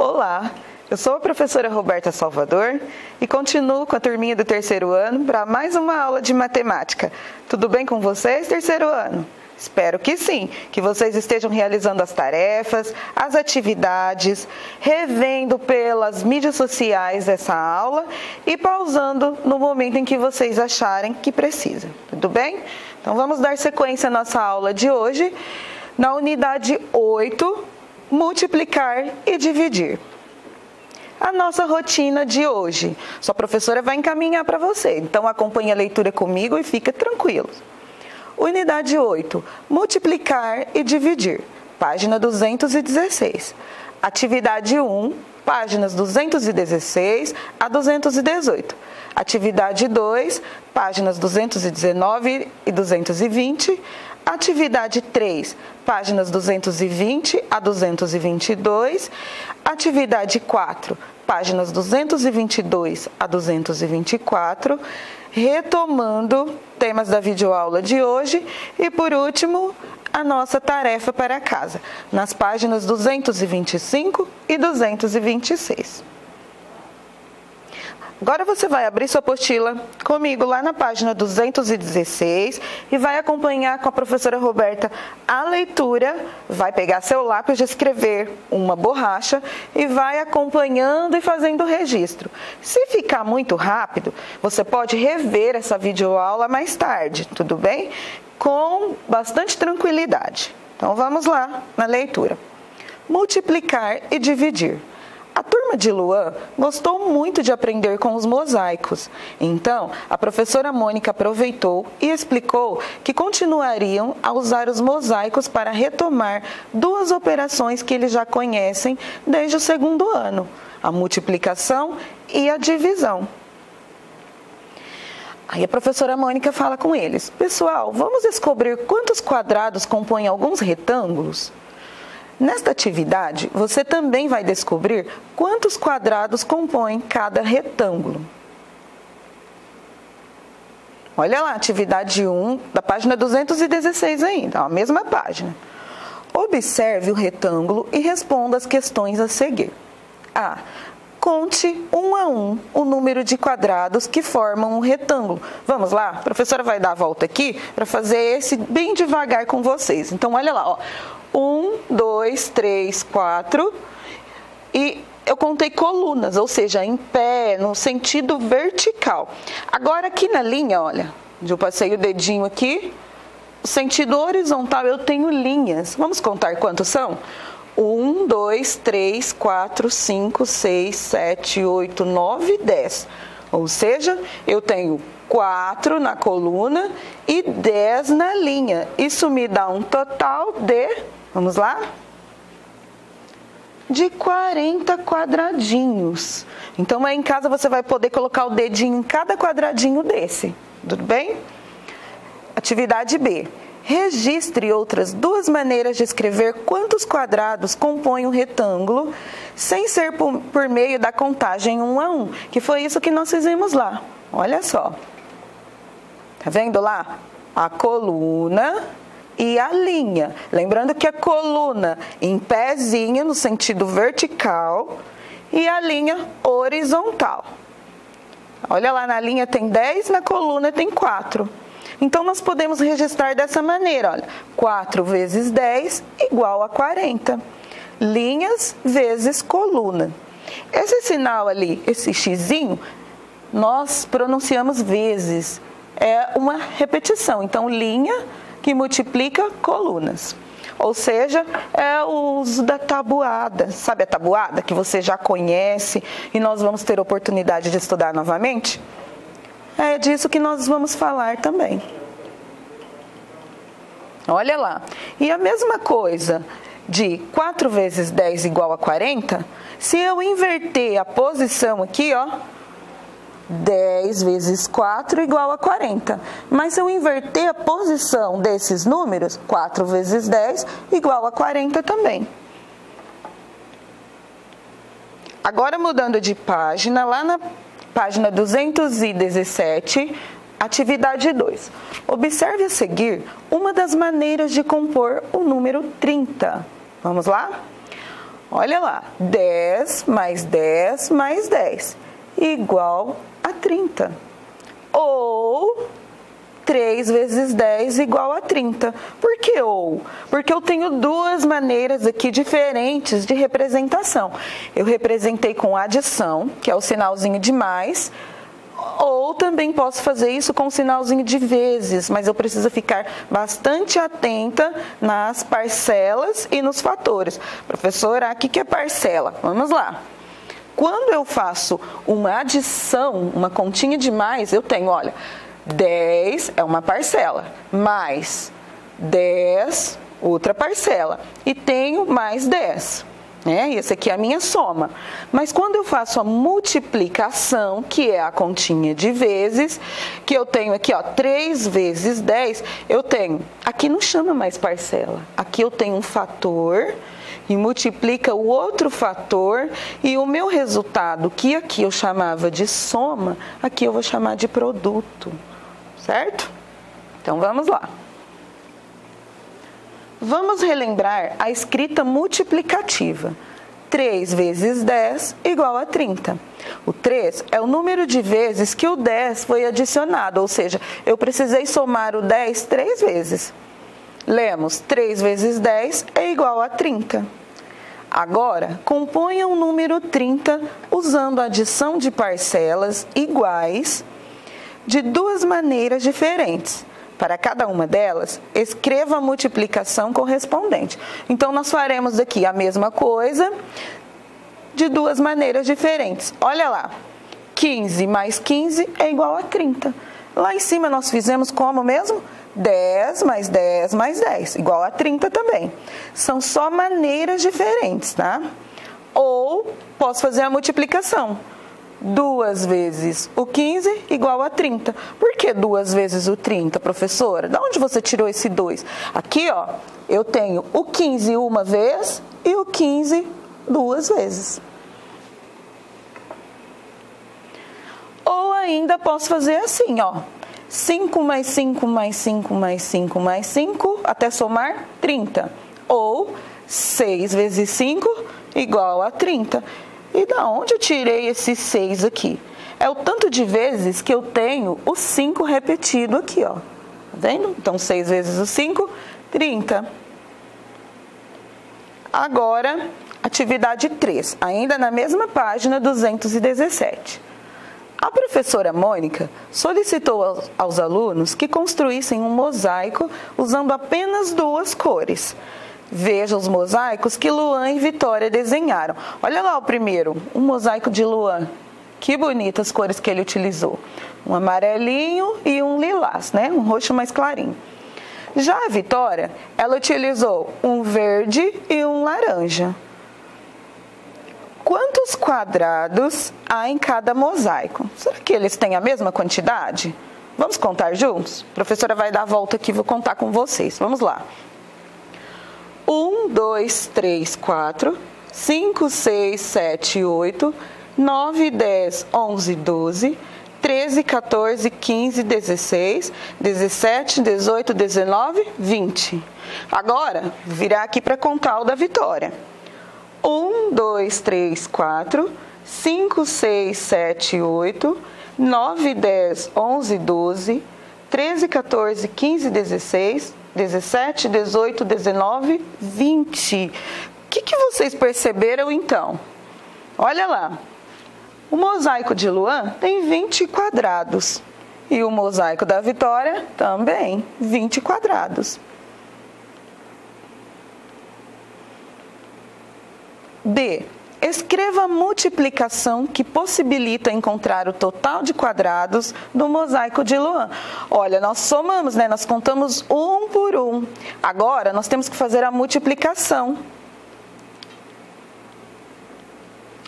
Olá, eu sou a professora Roberta Salvador e continuo com a turminha do terceiro ano para mais uma aula de matemática. Tudo bem com vocês, terceiro ano? Espero que sim, que vocês estejam realizando as tarefas, as atividades, revendo pelas mídias sociais essa aula e pausando no momento em que vocês acharem que precisa. Tudo bem? Então vamos dar sequência à nossa aula de hoje, na unidade 8, multiplicar e dividir. A nossa rotina de hoje, sua professora vai encaminhar para você, então acompanhe a leitura comigo e fica tranquilo. Unidade 8, multiplicar e dividir, página 216. Atividade 1, páginas 216 a 218. Atividade 2, páginas 219 e 220. Atividade 3, páginas 220 a 222. Atividade 4, páginas 222 a 224. Retomando temas da videoaula de hoje e, por último, a nossa tarefa para casa, nas páginas 225 e 226. Agora você vai abrir sua apostila comigo lá na página 216 e vai acompanhar com a professora Roberta a leitura, vai pegar seu lápis de escrever, uma borracha e vai acompanhando e fazendo o registro. Se ficar muito rápido, você pode rever essa videoaula mais tarde, tudo bem? Com bastante tranquilidade. Então vamos lá na leitura. Multiplicar e dividir. A turma de Luan gostou muito de aprender com os mosaicos. Então, a professora Mônica aproveitou e explicou que continuariam a usar os mosaicos para retomar duas operações que eles já conhecem desde o segundo ano: a multiplicação e a divisão. Aí a professora Mônica fala com eles: pessoal, vamos descobrir quantos quadrados compõem alguns retângulos? Nesta atividade, você também vai descobrir quantos quadrados compõem cada retângulo. Olha lá, atividade 1, da página 216 ainda, a mesma página. Observe o retângulo e responda as questões a seguir. A. Conte um a um o número de quadrados que formam um retângulo. Vamos lá? A professora vai dar a volta aqui para fazer esse bem devagar com vocês. Então, olha lá, ó. 1, 2, 3, 4 e eu contei colunas, ou seja, em pé, no sentido vertical. Agora aqui na linha, olha, eu passei o dedinho aqui, no sentido horizontal eu tenho linhas. Vamos contar quantos são? 1, 2, 3, 4, 5, 6, 7, 8, 9, 10. Ou seja, eu tenho 4 na coluna e 10 na linha. Isso me dá um total de, vamos lá? De 40 quadradinhos. Então, aí em casa você vai poder colocar o dedinho em cada quadradinho desse. Tudo bem? Atividade B. Registre outras duas maneiras de escrever quantos quadrados compõem um retângulo, sem ser por meio da contagem 1 a 1, que foi isso que nós fizemos lá. Olha só. Tá vendo lá? A coluna e a linha. Lembrando que a coluna em pezinho, no sentido vertical, e a linha horizontal. Olha lá, na linha tem 10, na coluna tem 4. Então, nós podemos registrar dessa maneira, olha, 4 vezes 10 igual a 40. Linhas vezes coluna. Esse sinal ali, esse xizinho, nós pronunciamos vezes. É uma repetição. Então, linha que multiplica colunas. Ou seja, é o uso da tabuada. Sabe a tabuada que você já conhece e nós vamos ter oportunidade de estudar novamente? É disso que nós vamos falar também. Olha lá. E a mesma coisa de 4 vezes 10 igual a 40, se eu inverter a posição aqui, ó, 10 vezes 4 igual a 40. Mas se eu inverter a posição desses números, 4 vezes 10 igual a 40 também. Agora, mudando de página, lá na página 217, atividade 2. Observe a seguir uma das maneiras de compor o número 30. Vamos lá? Olha lá, 10 mais 10 mais 10 igual a 30. Ou 3 vezes 10 igual a 30. Por que ou? Porque eu tenho duas maneiras aqui diferentes de representação. Eu representei com adição, que é o sinalzinho de mais, ou também posso fazer isso com o sinalzinho de vezes, mas eu preciso ficar bastante atenta nas parcelas e nos fatores. Professora, o que é parcela? Vamos lá. Quando eu faço uma adição, uma continha de mais, eu tenho, olha, 10 é uma parcela, mais 10, outra parcela, e tenho mais 10. Essa aqui é a minha soma. Mas quando eu faço a multiplicação, que é a continha de vezes, que eu tenho aqui, ó, 3 vezes 10, eu tenho, aqui não chama mais parcela, aqui eu tenho um fator e multiplica o outro fator e o meu resultado, que aqui eu chamava de soma, aqui eu vou chamar de produto, certo? Então vamos lá. Vamos relembrar a escrita multiplicativa. 3 vezes 10 igual a 30. O 3 é o número de vezes que o 10 foi adicionado, ou seja, eu precisei somar o 10 3 vezes. Lemos, 3 vezes 10 é igual a 30. Agora, componha o número 30 usando a adição de parcelas iguais de duas maneiras diferentes. Para cada uma delas, escreva a multiplicação correspondente. Então, nós faremos aqui a mesma coisa de duas maneiras diferentes. Olha lá, 15 mais 15 é igual a 30. Lá em cima nós fizemos como mesmo? 10 mais 10 mais 10, igual a 30 também. São só maneiras diferentes, tá? Ou posso fazer a multiplicação. 2 vezes o 15 igual a 30. Por que 2 vezes o 30, professora? De onde você tirou esse 2? Aqui, ó, eu tenho o 15 uma vez e o 15 duas vezes. Ou ainda posso fazer assim, ó. 5 mais 5 mais 5 mais 5 mais 5, até somar 30. Ou 6 vezes 5 igual a 30. E da onde eu tirei esse 6 aqui? É o tanto de vezes que eu tenho o 5 repetido aqui, ó. Tá vendo? Então, 6 vezes o 5, 30. Agora, atividade 3, ainda na mesma página 217. A professora Mônica solicitou aos alunos que construíssem um mosaico usando apenas duas cores. Veja os mosaicos que Luan e Vitória desenharam. Olha lá o primeiro, um mosaico de Luan. Que bonitas as cores que ele utilizou. Um amarelinho e um lilás, né? Um roxo mais clarinho. Já a Vitória, ela utilizou um verde e um laranja. Quantos quadrados há em cada mosaico? Será que eles têm a mesma quantidade? Vamos contar juntos? A professora vai dar a volta aqui, vou contar com vocês. Vamos lá. 1, 2, 3, 4, 5, 6, 7, 8, 9, 10, 11, 12, 13, 14, 15, 16, 17, 18, 19, 20. Agora, virar aqui para contar o da Vitória. 1, 2, 3, 4, 5, 6, 7, 8, 9, 10, 11, 12, 13, 14, 15, 16, 17, 18, 19, 20. O que vocês perceberam então? Olha lá. O mosaico de Luan tem 20 quadrados. E o mosaico da Vitória também, 20 quadrados. B. Escreva a multiplicação que possibilita encontrar o total de quadrados do mosaico de Luan. Olha, nós somamos, né? Nós contamos um por um. Agora, nós temos que fazer a multiplicação.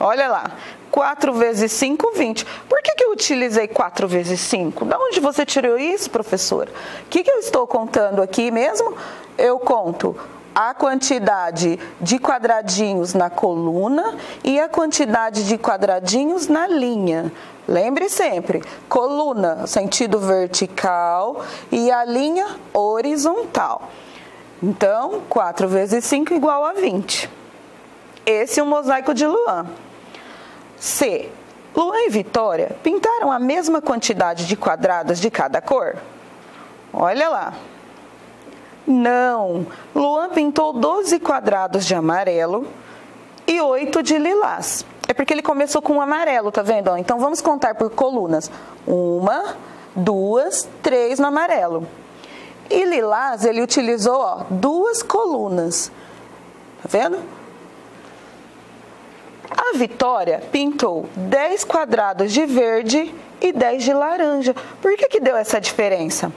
Olha lá. 4 vezes 5, 20. Por que eu utilizei 4 vezes 5? De onde você tirou isso, professora? O que eu estou contando aqui mesmo? Eu conto a quantidade de quadradinhos na coluna e a quantidade de quadradinhos na linha. Lembre sempre, coluna, sentido vertical e a linha horizontal. Então, 4 vezes 5 igual a 20. Esse é o mosaico de Luan. C. Luan e Vitória pintaram a mesma quantidade de quadrados de cada cor? Olha lá. Não. Luan pintou 12 quadrados de amarelo e 8 de lilás. É porque ele começou com o amarelo, tá vendo? Então, vamos contar por colunas. 1, 2, 3 no amarelo. E lilás, ele utilizou, 2 colunas. Tá vendo? A Vitória pintou 10 quadrados de verde e 10 de laranja. Por que deu essa diferença?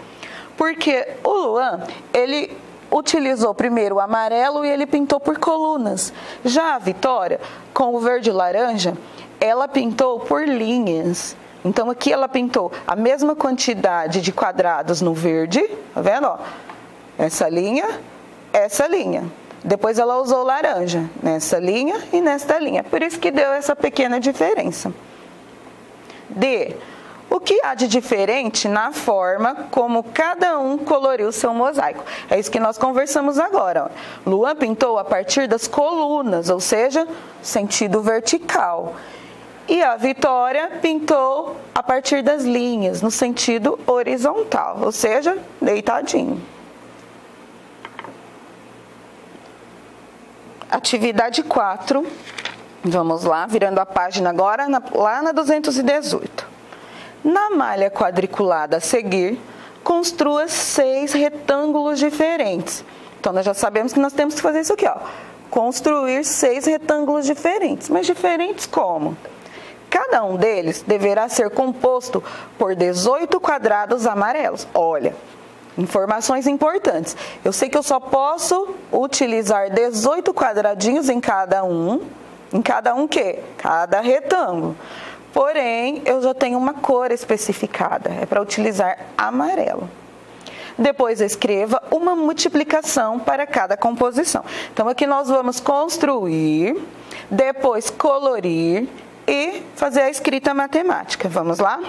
Porque o Luan, ele utilizou primeiro o amarelo e ele pintou por colunas. Já a Vitória, com o verde e laranja, ela pintou por linhas. Então, aqui ela pintou a mesma quantidade de quadrados no verde, tá vendo? Ó? Essa linha. Depois ela usou laranja nessa linha e nesta linha. Por isso que deu essa pequena diferença. D. O que há de diferente na forma como cada um coloriu seu mosaico? É isso que nós conversamos agora. Ó. Luan pintou a partir das colunas, ou seja, sentido vertical. E a Vitória pintou a partir das linhas, no sentido horizontal, ou seja, deitadinho. Atividade 4. Vamos lá, virando a página agora, lá na 218. Na malha quadriculada a seguir, construa 6 retângulos diferentes. Então, nós já sabemos que nós temos que fazer isso aqui, ó. Construir 6 retângulos diferentes. Mas diferentes como? Cada um deles deverá ser composto por 18 quadrados amarelos. Olha, informações importantes. Eu sei que eu só posso utilizar 18 quadradinhos em cada um. Em cada um o quê? Cada retângulo. Porém, eu já tenho uma cor especificada. É para utilizar amarelo. Depois escreva uma multiplicação para cada composição. Então, aqui nós vamos construir, depois colorir e fazer a escrita matemática. Vamos lá?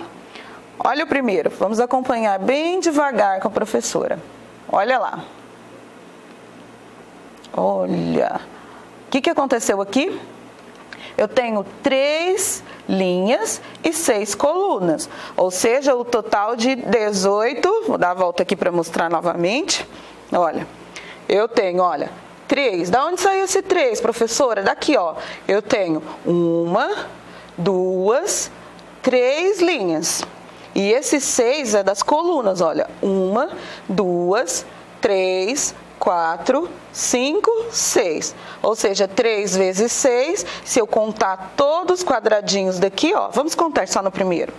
Olha o primeiro. Vamos acompanhar bem devagar com a professora. Olha lá. Olha. O que aconteceu aqui? Eu tenho 3 linhas e 6 colunas, ou seja, o total de 18, vou dar a volta aqui para mostrar novamente, olha, eu tenho, olha, 3, da onde saiu esse 3, professora? Daqui, ó, eu tenho 1, 2, 3 linhas, e esse 6 é das colunas, olha, 1, 2, 3, 4, 5, 6. Ou seja, 3 vezes 6, se eu contar todos os quadradinhos daqui, ó, vamos contar só no primeiro.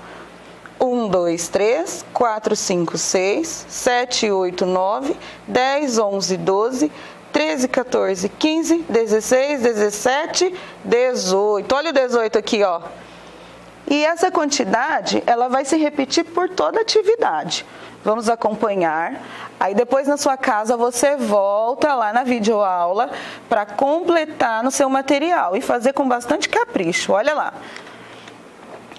1, 2, 3, 4, 5, 6, 7, 8, 9, 10, 11, 12, 13, 14, 15, 16, 17, 18. Olha o 18 aqui, ó. E essa quantidade, ela vai se repetir por toda a atividade. Vamos acompanhar. Aí depois na sua casa você volta lá na videoaula para completar no seu material e fazer com bastante capricho. Olha lá.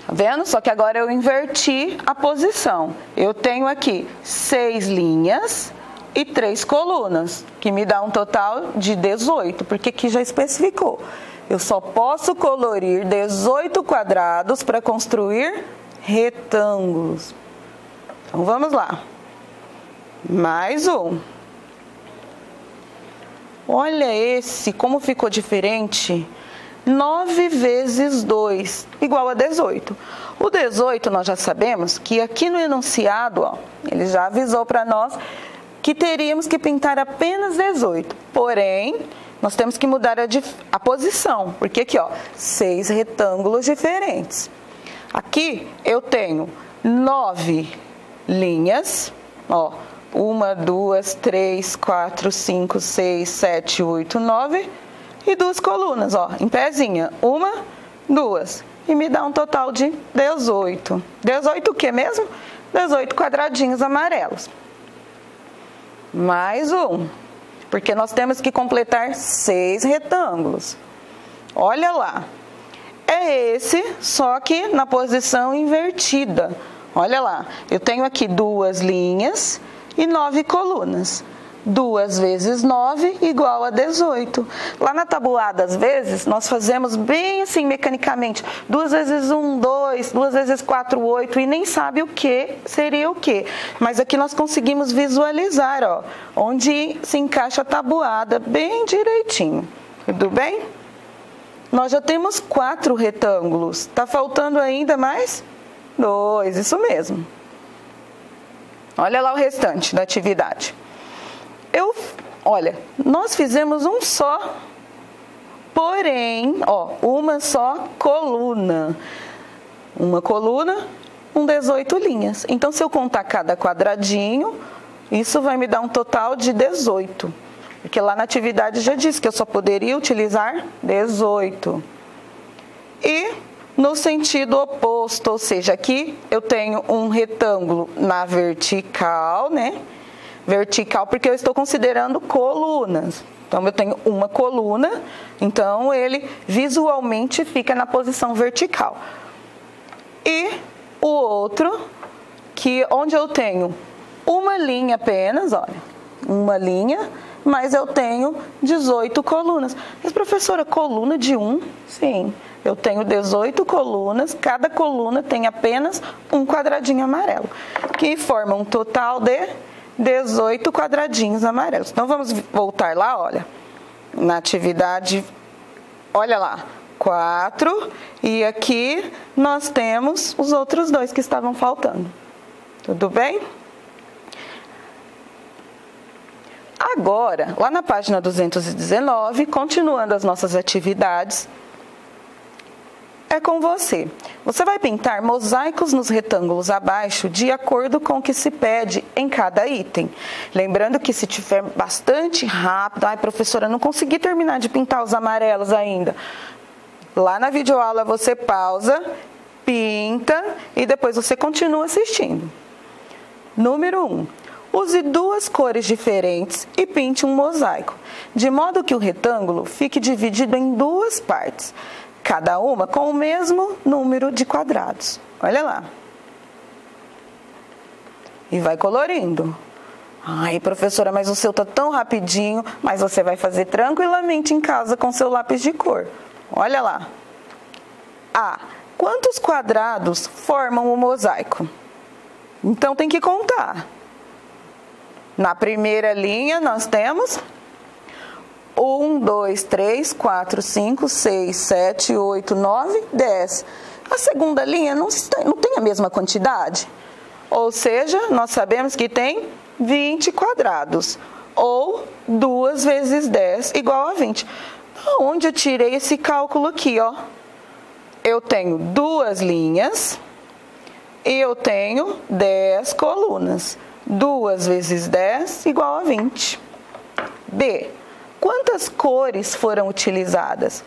Tá vendo? Só que agora eu inverti a posição. Eu tenho aqui 6 linhas e 3 colunas, que me dá um total de 18, porque aqui já especificou. Eu só posso colorir 18 quadrados para construir retângulos. Então, vamos lá. Mais um. Olha esse, como ficou diferente. 9 vezes 2, igual a 18. O 18, nós já sabemos que aqui no enunciado, ó, ele já avisou para nós que teríamos que pintar apenas 18. Porém, nós temos que mudar a posição, porque aqui, ó, 6 retângulos diferentes. Aqui eu tenho 9 linhas, ó, 1, 2, 3, 4, 5, 6, 7, 8, 9 e 2 colunas, ó, em pezinha, 1, 2, e me dá um total de 18. 18 o que mesmo? 18 quadradinhos amarelos. Mais um, porque nós temos que completar 6 retângulos. Olha lá, é esse, só que na posição invertida. Olha lá, eu tenho aqui 2 linhas e 9 colunas. 2 vezes 9 igual a 18. Lá na tabuada, às vezes, nós fazemos bem assim, mecanicamente. 2 vezes 1, 2, 2 vezes 4, 8, e nem sabe o que seria o que. Mas aqui nós conseguimos visualizar, ó, onde se encaixa a tabuada bem direitinho. Tudo bem? Nós já temos 4 retângulos. Tá faltando ainda mais 2, isso mesmo. Olha lá o restante da atividade. Olha, nós fizemos um só, porém, ó, uma só coluna. Uma coluna com 18 linhas. Então, se eu contar cada quadradinho, isso vai me dar um total de 18. Porque lá na atividade já disse que eu só poderia utilizar 18. E no sentido oposto, ou seja, aqui eu tenho um retângulo na vertical, né? Vertical porque eu estou considerando colunas. Então, eu tenho uma coluna, então ele visualmente fica na posição vertical. E o outro, onde eu tenho uma linha apenas, olha, uma linha, mas eu tenho 18 colunas. Mas, professora, coluna de 1? Sim, eu tenho 18 colunas, cada coluna tem apenas um quadradinho amarelo, que forma um total de 18 quadradinhos amarelos. Então, vamos voltar lá, olha, na atividade, olha lá, 4, e aqui nós temos os outros 2 que estavam faltando. Tudo bem? Agora, lá na página 219, continuando as nossas atividades, é com você. Você vai pintar mosaicos nos retângulos abaixo de acordo com o que se pede em cada item. Lembrando que se tiver bastante rápido, ai professora, não consegui terminar de pintar os amarelos ainda. Lá na videoaula você pausa, pinta e depois você continua assistindo. Número 1. Use 2 cores diferentes e pinte um mosaico, de modo que o retângulo fique dividido em 2 partes. Cada uma com o mesmo número de quadrados. Olha lá. E vai colorindo. Ai, professora, mas o seu tá tão rapidinho, mas você vai fazer tranquilamente em casa com seu lápis de cor. Olha lá. A. Quantos quadrados formam o mosaico? Então tem que contar. Na primeira linha nós temos 1, 2, 3, 4, 5, 6, 7, 8, 9, 10. A segunda linha não tem a mesma quantidade. Ou seja, nós sabemos que tem 20 quadrados. Ou 2 vezes 10 igual a 20. Onde eu tirei esse cálculo aqui, ó? Eu tenho 2 linhas e eu tenho 10 colunas. 2 vezes 10 igual a 20. B. Quantas cores foram utilizadas?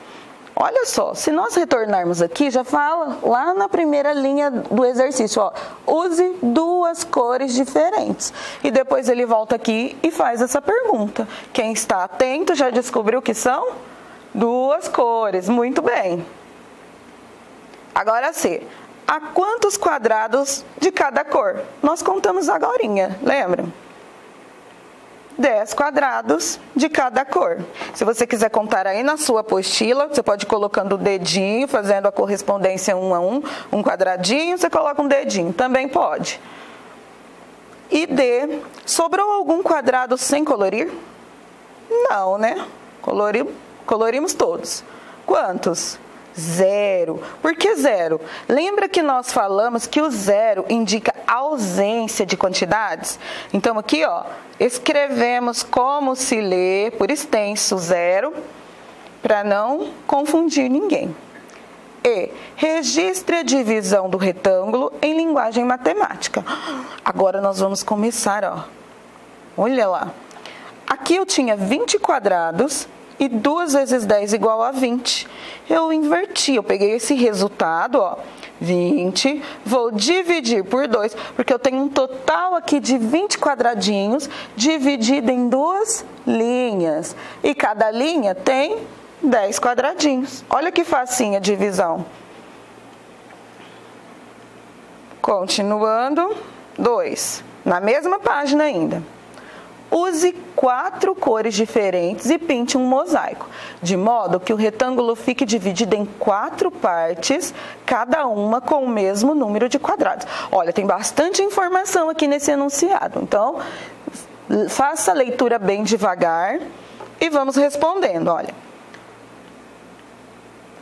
Olha só, se nós retornarmos aqui, já fala lá na primeira linha do exercício, ó, use 2 cores diferentes. E depois ele volta aqui e faz essa pergunta. Quem está atento já descobriu que são 2 cores. Muito bem. Agora C. A quantos quadrados de cada cor? Nós contamos agorinha, lembram? 10 quadrados de cada cor. Se você quiser contar aí na sua apostila, você pode ir colocando o dedinho, fazendo a correspondência 1 a 1, um quadradinho, você coloca um dedinho, também pode. E D, sobrou algum quadrado sem colorir? Não, né? Colorimos todos. Quantos? 0. Por que 0? Lembra que nós falamos que o 0 indica ausência de quantidades? Então aqui, ó, escrevemos como se lê, por extenso, 0, para não confundir ninguém. E, registre a divisão do retângulo em linguagem matemática. Agora nós vamos começar, ó. Olha lá. Aqui eu tinha 20 quadrados e 2 vezes 10 igual a 20. Eu inverti, eu peguei esse resultado, ó, 20, vou dividir por 2, porque eu tenho um total aqui de 20 quadradinhos dividido em 2 linhas. E cada linha tem 10 quadradinhos. Olha que facinha a divisão. Continuando, 2. Na mesma página ainda. use 4 cores diferentes e pinte um mosaico, de modo que o retângulo fique dividido em 4 partes, cada uma com o mesmo número de quadrados. Olha, tem bastante informação aqui nesse enunciado, então faça a leitura bem devagar e vamos respondendo, olha.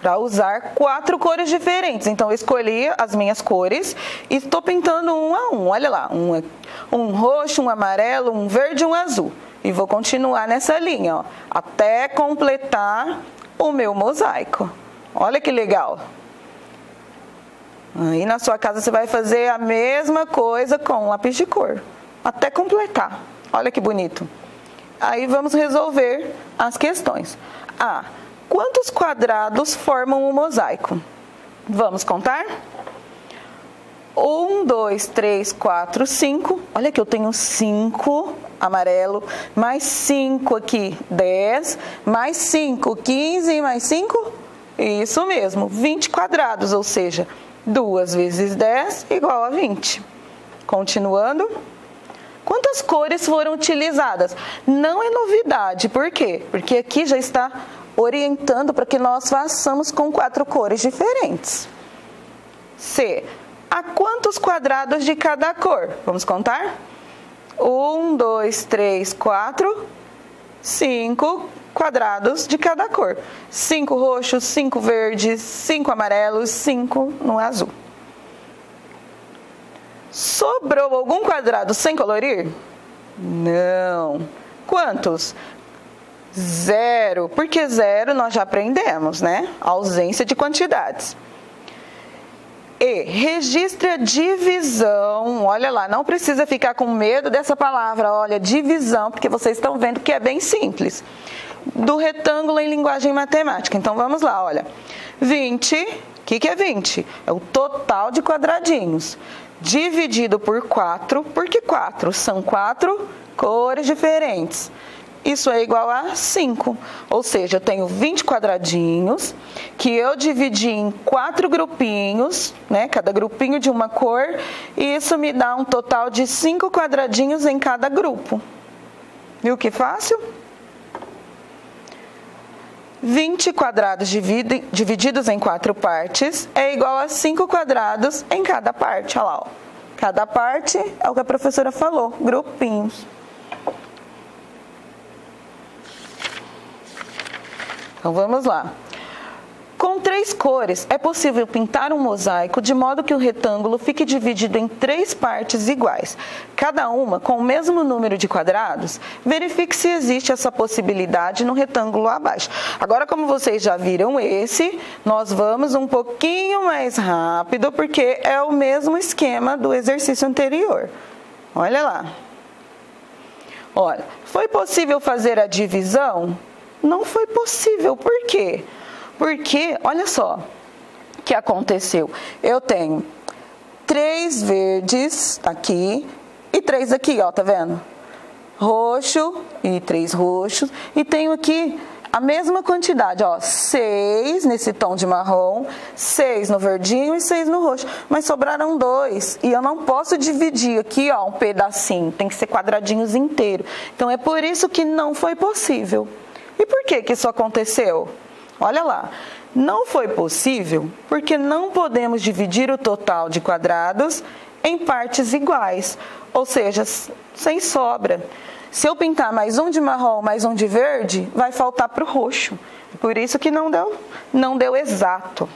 Para usar 4 cores diferentes. Então, eu escolhi as minhas cores e estou pintando um a um. Olha lá, um roxo, um amarelo, um verde e um azul. E vou continuar nessa linha, ó, até completar o meu mosaico. Olha que legal. Aí na sua casa você vai fazer a mesma coisa com lápis de cor, até completar. Olha que bonito. Aí vamos resolver as questões. Quantos quadrados formam um mosaico? Vamos contar? 1, 2, 3, 4, 5. Olha que eu tenho 5 amarelo, mais 5 aqui, 10, mais 5, 15, mais 5? Isso mesmo, 20 quadrados, ou seja, 2 vezes 10 igual a 20. Continuando. Quantas cores foram utilizadas? Não é novidade, por quê? Porque aqui já está orientando para que nós façamos com 4 cores diferentes. C. A quantos quadrados de cada cor? Vamos contar? 1, 2, 3, 4, 5 quadrados de cada cor. 5 roxos, 5 verdes, 5 amarelos, 5 no azul. Sobrou algum quadrado sem colorir? Não. Quantos? 0, porque 0 nós já aprendemos, né? Ausência de quantidades. E registre a divisão. Olha lá, não precisa ficar com medo dessa palavra, olha, divisão, porque vocês estão vendo que é bem simples. Do retângulo em linguagem matemática. Então vamos lá, olha. 20, o que é 20? É o total de quadradinhos. Dividido por 4, porque 4 são 4 cores diferentes. Isso é igual a 5, ou seja, eu tenho 20 quadradinhos que eu dividi em 4 grupinhos, né? Cada grupinho de uma cor, e isso me dá um total de 5 quadradinhos em cada grupo. Viu que fácil? 20 quadrados divididos em 4 partes é igual a 5 quadrados em cada parte. Olha lá, ó. Cada parte é o que a professora falou, grupinhos. Então vamos lá. Com 3 cores, é possível pintar um mosaico de modo que o retângulo fique dividido em 3 partes iguais, cada uma com o mesmo número de quadrados. Verifique se existe essa possibilidade no retângulo abaixo. Agora, como vocês já viram esse, nós vamos um pouquinho mais rápido, porque é o mesmo esquema do exercício anterior. Olha lá. Olha, foi possível fazer a divisão? Não foi possível. Por quê? Porque, olha só o que aconteceu. Eu tenho 3 verdes aqui e 3 aqui, ó, tá vendo? Roxo e 3 roxos. E tenho aqui a mesma quantidade, ó, 6 nesse tom de marrom, 6 no verdinho e 6 no roxo. Mas sobraram 2 e eu não posso dividir aqui, ó, um pedacinho. Tem que ser quadradinhos inteiros. Então, é por isso que não foi possível. E por que que isso aconteceu? Olha lá, não foi possível porque não podemos dividir o total de quadrados em partes iguais, ou seja, sem sobra. Se eu pintar mais um de marrom, mais um de verde, vai faltar para o roxo. Por isso que não deu exato.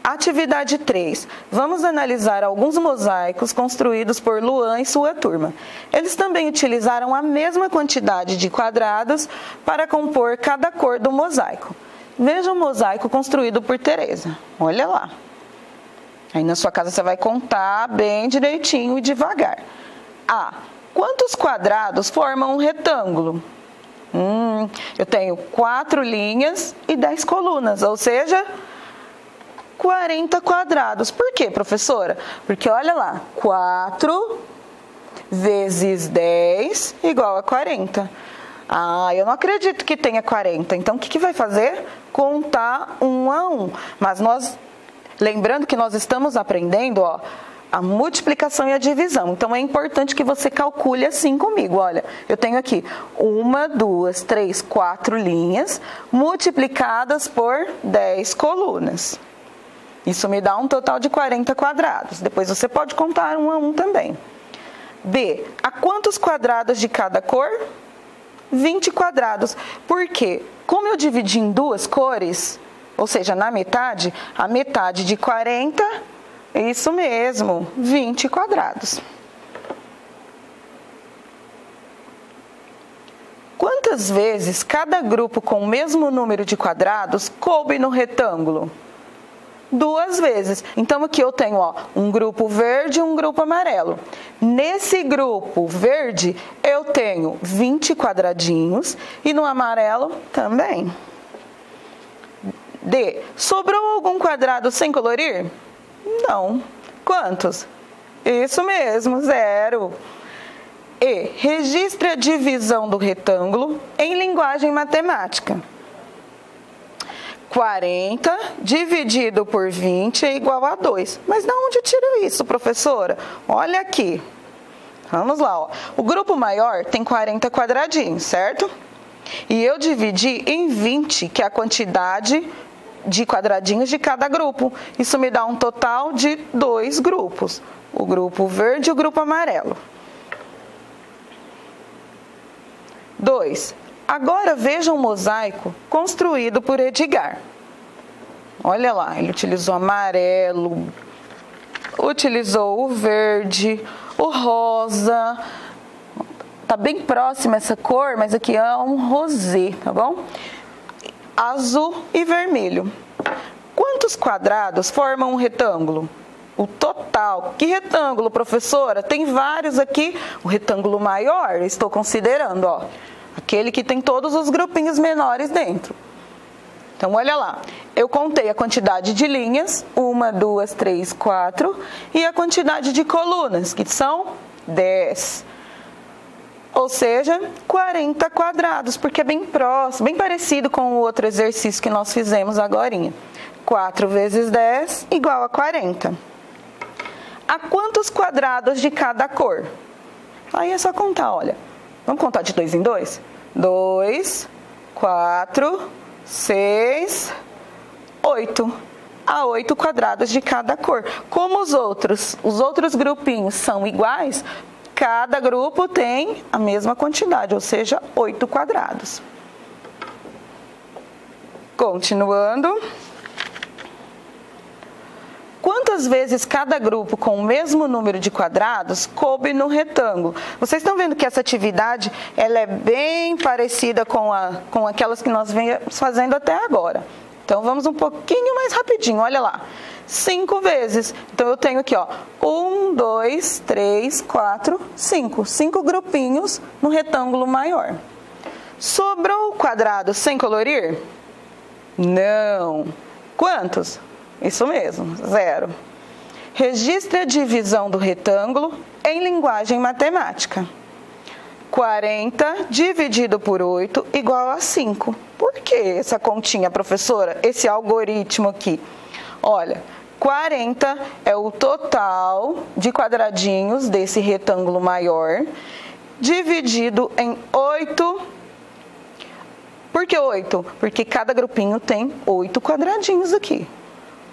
Atividade 3. Vamos analisar alguns mosaicos construídos por Luan e sua turma. Eles também utilizaram a mesma quantidade de quadrados para compor cada cor do mosaico. Veja o mosaico construído por Tereza. Olha lá. Aí na sua casa você vai contar bem direitinho e devagar. Quantos quadrados formam um retângulo? Eu tenho 4 linhas e 10 colunas, ou seja, 40 quadrados. Por quê, professora? Porque olha lá, 4 vezes 10 igual a 40. Eu não acredito que tenha 40. Então, o que vai fazer? Contar um a um. Mas lembrando que nós estamos aprendendo, ó, a multiplicação e a divisão. Então, é importante que você calcule assim comigo. Olha, eu tenho aqui 1, 2, 3, 4 linhas multiplicadas por 10 colunas. Isso me dá um total de 40 quadrados. Depois você pode contar um a um também. B, a quantos quadrados de cada cor? 20 quadrados. Por quê? Como eu dividi em duas cores, ou seja, na metade, a metade de 40, isso mesmo, 20 quadrados. Quantas vezes cada grupo com o mesmo número de quadrados coube no retângulo? 2 vezes. Então, aqui eu tenho um grupo verde e um grupo amarelo. Nesse grupo verde, eu tenho 20 quadradinhos e no amarelo também. D. Sobrou algum quadrado sem colorir? Não. Quantos? Isso mesmo, 0. E. Registre a divisão do retângulo em linguagem matemática. 40 dividido por 20 é igual a 2. Mas de onde eu tiro isso, professora? Olha aqui. Vamos lá. O grupo maior tem 40 quadradinhos, certo? E eu dividi em 20, que é a quantidade de quadradinhos de cada grupo. Isso me dá um total de 2 grupos. O grupo verde e o grupo amarelo. 2. Agora veja um mosaico construído por Edgar. Olha lá, ele utilizou amarelo, utilizou o verde, o rosa. Tá bem próxima essa cor, mas aqui é um rosé, tá bom? Azul e vermelho. Quantos quadrados formam um retângulo? O total. Que retângulo, professora? Tem vários aqui. O retângulo maior, estou considerando, aquele que tem todos os grupinhos menores dentro. Então, olha lá. Eu contei a quantidade de linhas, 1, 2, 3, 4, e a quantidade de colunas, que são 10. Ou seja, 40 quadrados, porque é bem próximo, bem parecido com o outro exercício que nós fizemos agorinha. 4 vezes 10 igual a 40. A quantos quadrados de cada cor? Aí é só contar, olha. Vamos contar de 2 em 2? 2, 4, 6, 8. Há 8 quadrados de cada cor. Como os outros grupinhos são iguais, cada grupo tem a mesma quantidade, ou seja, 8 quadrados. Continuando. Quantas vezes cada grupo com o mesmo número de quadrados coube no retângulo? Vocês estão vendo que essa atividade ela é bem parecida com aquelas que nós vemos fazendo até agora. Então, vamos um pouquinho mais rapidinho, olha lá. 5 vezes. Então, eu tenho aqui, 1, 2, 3, 4, 5. 5 grupinhos no retângulo maior. Sobrou quadrado sem colorir? Não. Quantos? Isso mesmo, 0. Registre a divisão do retângulo em linguagem matemática. 40 dividido por 8 igual a 5. Por que essa continha, professora? Esse algoritmo aqui. Olha, 40 é o total de quadradinhos desse retângulo maior, dividido em 8. Por que 8? Porque cada grupinho tem 8 quadradinhos aqui.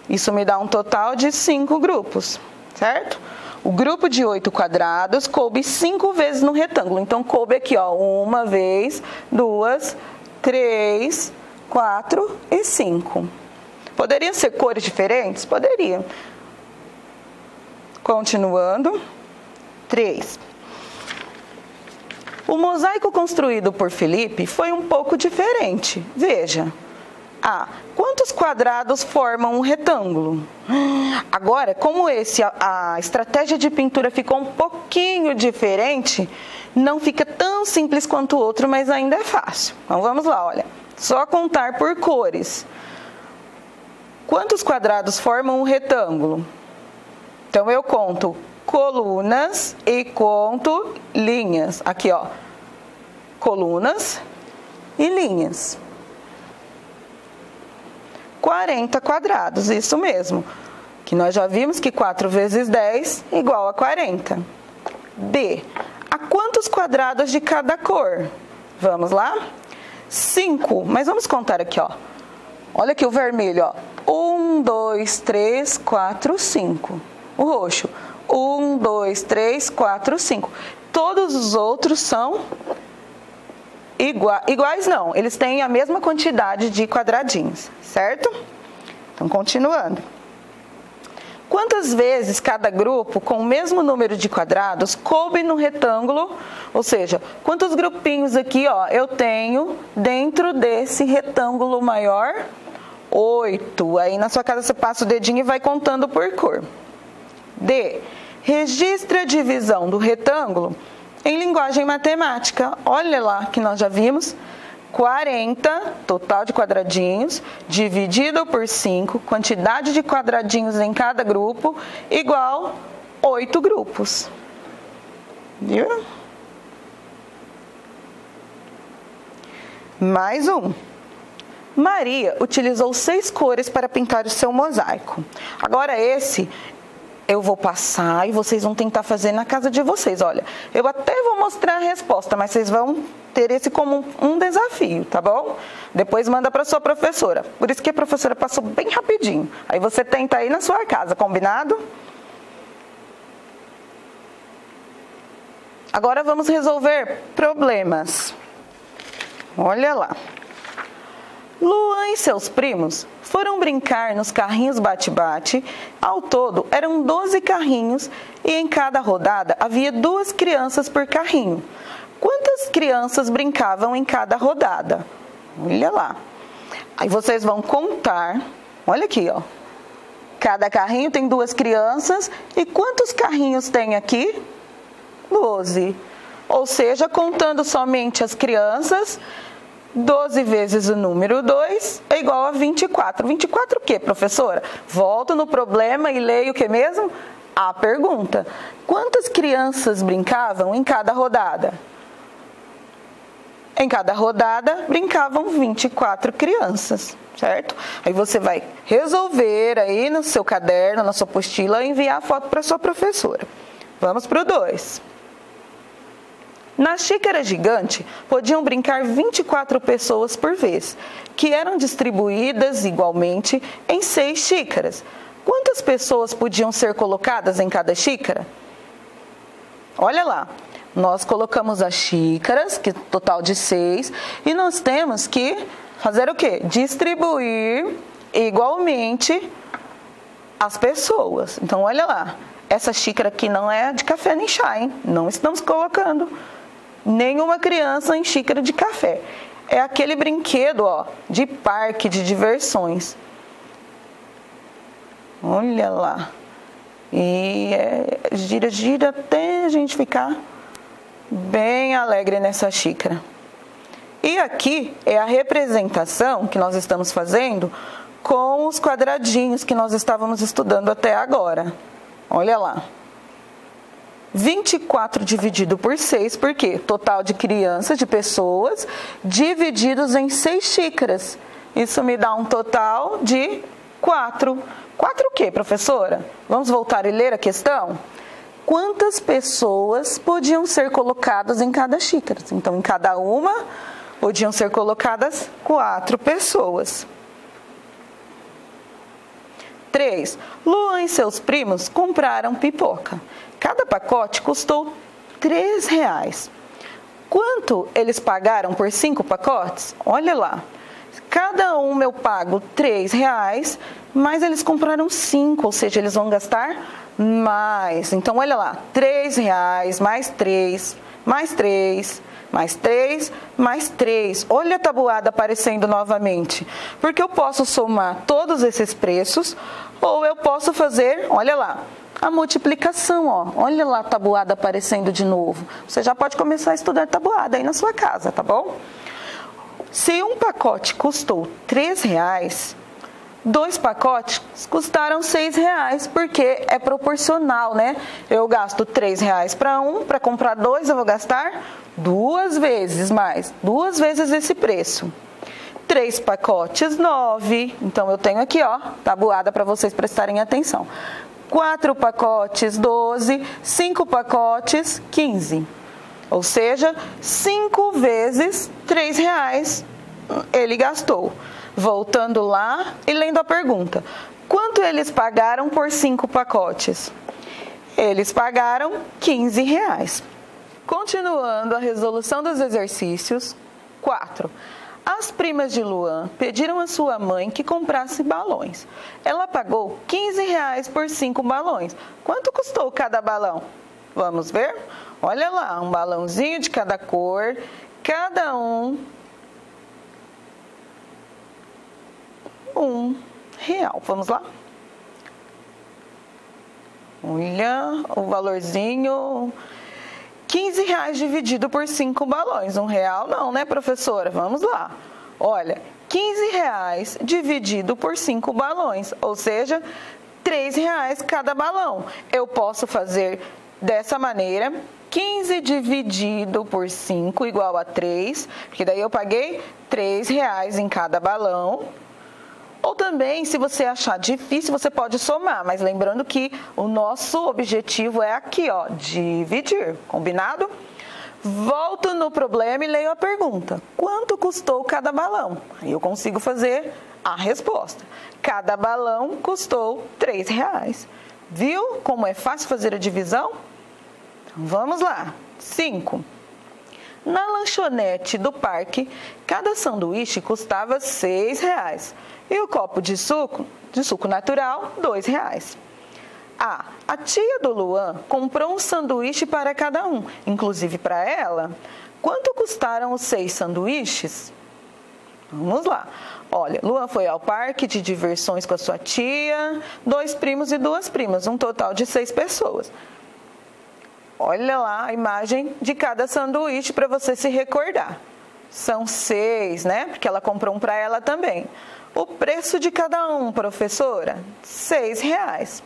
Isso me dá um total de 5 grupos, certo? O grupo de 8 quadrados coube 5 vezes no retângulo. Então, coube aqui, 1 vez, 2, 3, 4 e 5. Poderiam ser cores diferentes? Poderiam. Continuando. 3. O mosaico construído por Felipe foi um pouco diferente. Veja. A. Quantos quadrados formam um retângulo? Agora, como a estratégia de pintura ficou um pouquinho diferente, não fica tão simples quanto o outro, mas ainda é fácil. Então, vamos lá, olha. Só contar por cores. Quantos quadrados formam um retângulo? Então, eu conto colunas e conto linhas. Aqui, colunas e linhas. 40 quadrados, isso mesmo. que nós já vimos que 4 vezes 10 é igual a 40. B, a quantos quadrados de cada cor? Vamos lá? 5, mas vamos contar aqui, ó. Olha aqui o vermelho, ó. 1, 2, 3, 4, 5. O roxo, 1, 2, 3, 4, 5. Todos os outros são iguais não, eles têm a mesma quantidade de quadradinhos, certo? Então, continuando. Quantas vezes cada grupo com o mesmo número de quadrados coube no retângulo? Ou seja, quantos grupinhos aqui, ó, eu tenho dentro desse retângulo maior? 8. Aí na sua casa você passa o dedinho e vai contando por cor. D. Registre a divisão do retângulo em linguagem matemática. Olha lá que nós já vimos. 40, total de quadradinhos, dividido por 5, quantidade de quadradinhos em cada grupo, igual 8 grupos. Viu? Mais um. Maria utilizou 6 cores para pintar o seu mosaico. Agora esse eu vou passar e vocês vão tentar fazer na casa de vocês. Olha, eu até vou mostrar a resposta, mas vocês vão ter esse como um desafio, tá bom? Depois manda para sua professora. Por isso que a professora passou bem rapidinho. Aí você tenta aí na sua casa, combinado? Agora vamos resolver problemas. Olha lá. Luan e seus primos foram brincar nos carrinhos bate-bate. Ao todo, eram 12 carrinhos e em cada rodada havia 2 crianças por carrinho. Quantas crianças brincavam em cada rodada? Olha lá. Aí vocês vão contar. Olha aqui, ó. Cada carrinho tem 2 crianças. E quantos carrinhos tem aqui? 12. Ou seja, contando somente as crianças, 12 vezes o número 2 é igual a 24. 24 o quê, professora? Volto no problema e leio o que mesmo? A pergunta. Quantas crianças brincavam em cada rodada? Em cada rodada, brincavam 24 crianças, certo? Aí você vai resolver aí no seu caderno, na sua apostila, e enviar a foto para sua professora. Vamos para o 2. Na xícara gigante, podiam brincar 24 pessoas por vez, que eram distribuídas igualmente em 6 xícaras. Quantas pessoas podiam ser colocadas em cada xícara? Olha lá, nós colocamos as xícaras, que total de 6, e nós temos que fazer o quê? Distribuir igualmente as pessoas. Então, olha lá, essa xícara aqui não é de café nem chá, hein? Não estamos colocando nenhuma criança em xícara de café. É aquele brinquedo, ó, de parque, de diversões. Olha lá. E gira, gira até a gente ficar bem alegre nessa xícara. E aqui é a representação que nós estamos fazendo com os quadradinhos que nós estávamos estudando até agora. Olha lá. 24 dividido por 6, por quê? Total de crianças, de pessoas, divididos em 6 xícaras. Isso me dá um total de 4. 4 o quê, professora? Vamos voltar e ler a questão? Quantas pessoas podiam ser colocadas em cada xícara? Então, em cada uma, podiam ser colocadas 4 pessoas. 3. Luan e seus primos compraram pipoca. Cada pacote custou R$3. Quanto eles pagaram por 5 pacotes? Olha lá. Cada um eu pago R$3, mas eles compraram 5, ou seja, eles vão gastar mais. Então, olha lá. R$3, mais 3, mais 3, mais 3, mais 3. Olha a tabuada aparecendo novamente. Porque eu posso somar todos esses preços, ou eu posso fazer, olha lá, a multiplicação, ó. Olha lá a tabuada aparecendo de novo. Você já pode começar a estudar tabuada aí na sua casa, tá bom? Se um pacote custou R$3, 2 pacotes custaram R$6, porque é proporcional, né? Eu gasto R$3 para um, para comprar 2 eu vou gastar 2 vezes mais, 2 vezes esse preço. 3 pacotes, 9. Então, eu tenho aqui, ó, tabuada para vocês prestarem atenção. 4 pacotes, 12. 5 pacotes, 15. Ou seja, 5 vezes R$3 ele gastou. Voltando lá e lendo a pergunta. Quanto eles pagaram por 5 pacotes? Eles pagaram R$15. Continuando a resolução dos exercícios. 4. As primas de Luan pediram a sua mãe que comprasse balões. Ela pagou R$15 por 5 balões. Quanto custou cada balão? Vamos ver? Olha lá, um balãozinho de cada cor, cada um R$1. Vamos lá? Olha o valorzinho. R$15 dividido por 5 balões. R$1 não, né, professora? Vamos lá. Olha, R$15 dividido por 5 balões, ou seja, R$3 cada balão. Eu posso fazer dessa maneira, 15 dividido por 5 igual a 3, porque daí eu paguei R$3 em cada balão. Ou também, se você achar difícil, você pode somar, mas lembrando que o nosso objetivo é aqui, ó, dividir, combinado? Volto no problema e leio a pergunta. Quanto custou cada balão? Aí eu consigo fazer a resposta. Cada balão custou R$3. Viu como é fácil fazer a divisão? Então, vamos lá. 5. Na lanchonete do parque, cada sanduíche custava R$6. E o copo de suco natural, R$2. A tia do Luan comprou um sanduíche para cada um, inclusive para ela. Quanto custaram os 6 sanduíches? Vamos lá. Olha, Luan foi ao parque de diversões com a sua tia, 2 primos e 2 primas, um total de 6 pessoas. Olha lá a imagem de cada sanduíche para você se recordar. São 6, né? Porque ela comprou um para ela também. O preço de cada um, professora? R$6.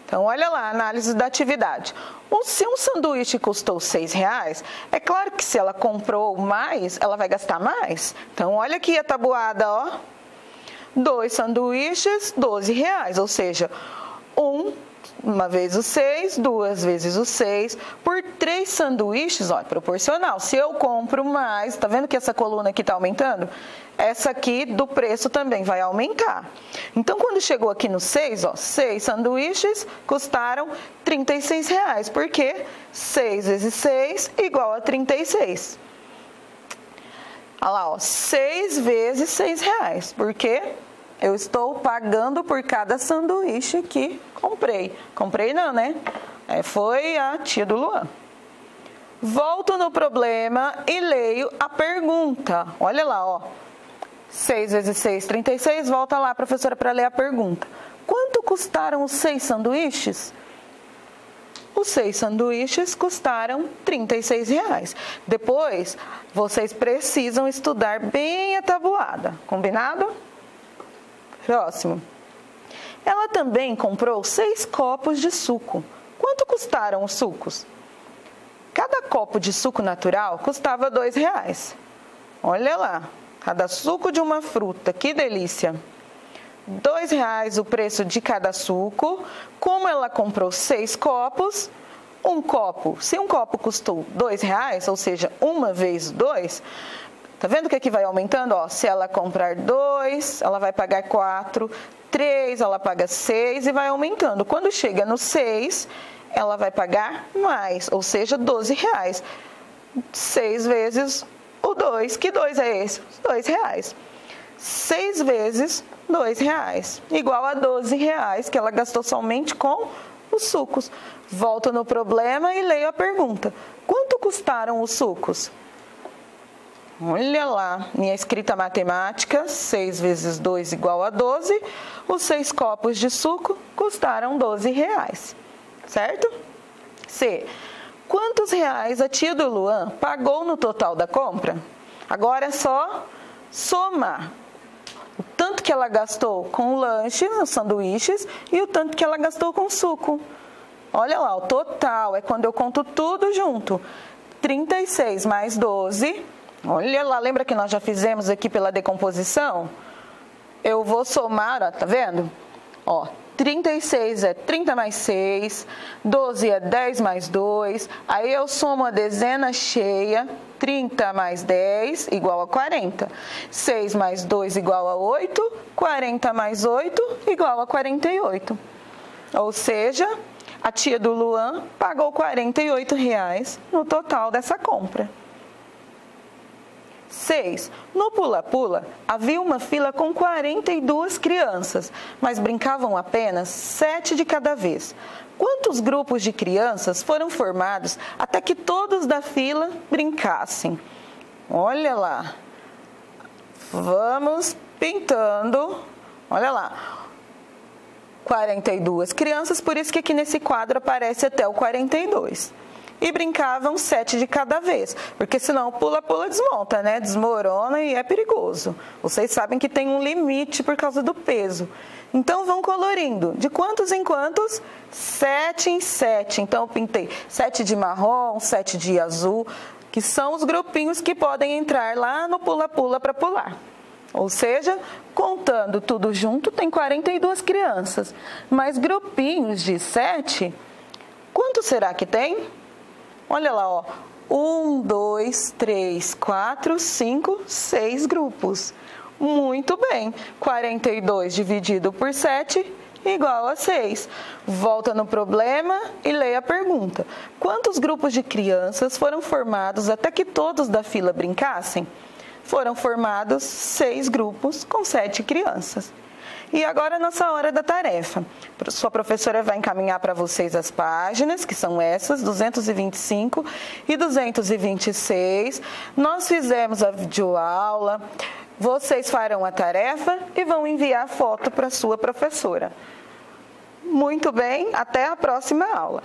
Então, olha lá a análise da atividade. Se um sanduíche custou R$6, é claro que se ela comprou mais, ela vai gastar mais. Então, olha aqui a tabuada, ó. 2 sanduíches, R$12. Ou seja, uma vez o 6, 2 vezes o 6, por 3 sanduíches, ó, é proporcional. Se eu compro mais, tá vendo que essa coluna aqui tá aumentando? Essa aqui do preço também vai aumentar. Então, quando chegou aqui no 6, ó, 6 sanduíches custaram R$36, porque 6 vezes 6 igual a 36. Olha lá, ó, 6 vezes R$6, porque eu estou pagando por cada sanduíche que comprei. Comprei não, né? Foi a tia do Luan. Volto no problema e leio a pergunta. Olha lá, ó. 6 vezes 6, 36. Volta lá, professora, para ler a pergunta. Quanto custaram os 6 sanduíches? Os 6 sanduíches custaram R$36. Depois, vocês precisam estudar bem a tabuada. Combinado? Próximo. Ela também comprou 6 copos de suco. Quanto custaram os sucos? Cada copo de suco natural custava R$2. Olha lá, cada suco de uma fruta, que delícia! R$2 o preço de cada suco. Como ela comprou 6 copos, se um copo custou R$2, ou seja, 1 vezes 2, tá vendo que aqui vai aumentando? Ó, se ela comprar 2, ela vai pagar 4, 3, ela paga 6 e vai aumentando. Quando chega no 6, ela vai pagar mais, ou seja, R$12. 6 vezes o 2, que 2 é esse? R$2. 6 vezes R$2, igual a R$12 que ela gastou somente com os sucos. Volto no problema e leio a pergunta. Quanto custaram os sucos? Olha lá, minha escrita matemática, 6 vezes 2 igual a 12. Os 6 copos de suco custaram R$12, certo? C. Quantos reais a tia do Luan pagou no total da compra? Agora é só somar o tanto que ela gastou com o lanche, os sanduíches, e o tanto que ela gastou com o suco. Olha lá, o total é quando eu conto tudo junto. 36 mais 12... Olha lá, lembra que nós já fizemos aqui pela decomposição? Eu vou somar, ó, tá vendo? Ó, 36 é 30 mais 6, 12 é 10 mais 2, aí eu somo a dezena cheia, 30 mais 10 igual a 40, 6 mais 2 igual a 8, 40 mais 8 igual a 48. Ou seja, a tia do Luan pagou R$ 48 no total dessa compra. 6. No pula-pula, havia uma fila com 42 crianças, mas brincavam apenas 7 de cada vez. Quantos grupos de crianças foram formados até que todos da fila brincassem? Olha lá. Vamos pintando. Olha lá. 42 crianças, por isso que aqui nesse quadro aparece até o 42. E brincavam 7 de cada vez, porque senão pula-pula desmonta, né? Desmorona e é perigoso. Vocês sabem que tem um limite por causa do peso. Então vão colorindo. De quantos em quantos? 7 em 7. Então eu pintei 7 de marrom, 7 de azul, que são os grupinhos que podem entrar lá no pula-pula para pular. Ou seja, contando tudo junto, tem 42 crianças. Mas grupinhos de 7, quantos será que tem? Olha lá, ó. 1, 2, 3, 4, 5, 6 grupos. Muito bem. 42 dividido por 7 igual a 6. Volta no problema e leia a pergunta. Quantos grupos de crianças foram formados até que todos da fila brincassem? Foram formados 6 grupos com 7 crianças. E agora a nossa hora da tarefa. Sua professora vai encaminhar para vocês as páginas, que são essas, 225 e 226. Nós fizemos a videoaula, vocês farão a tarefa e vão enviar a foto para sua professora. Muito bem, até a próxima aula.